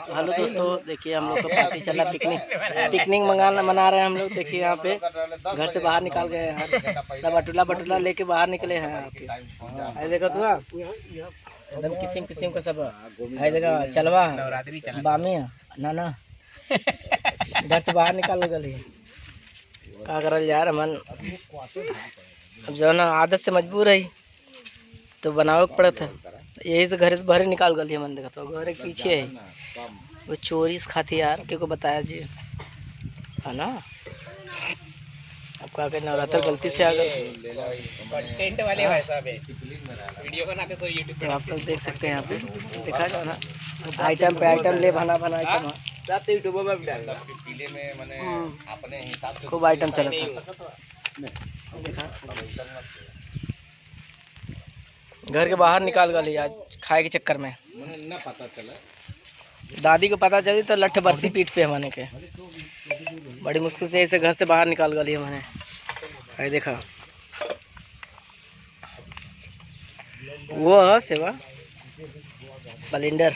Hello दोस्तों, देखिए हम लोग का पार्टी चल रहा, पिकनिक मना रहे हैं हम लोग। देखिए यहाँ पे घर से बाहर निकाल गए हैं, सब बटुला लेके बाहर निकले हैं। आपके देखो तो एकदम किस्म किस्म का सब है। देखो चलवा बामी नाना घर से बाहर निकाल गए। क्या करल यार, मन अब जो ना आदत से मजबूर है तो बनावे पड़ा था। यही से घर से बाहर निकाल गई मन। देखा तो घर के पीछे है वो चोरी से खाती यार, क्यों बताया जी है ना। अब क्या करना, नवरात्र गलती से आ गए टेंट वाले भाई साहब वीडियो बनाते तो यूट्यूब पे आप लोग देख सकते हैं। यहाँ पे देखा जाओ ना, आइटम पे आइटम ले बना आइटम सब यूट्यूब में डाल पीले में मैंने अपने हिसाब से खूब आइटम चला था। घर के बाहर निकाल गई आज खाए के चक्कर में। ना पता चला, दादी को पता चली तो लठ बरती पीठ पे हमारे के। बड़ी मुश्किल से ऐसे घर से बाहर निकाल गई हमने। देखा वो सेवा बलिंडर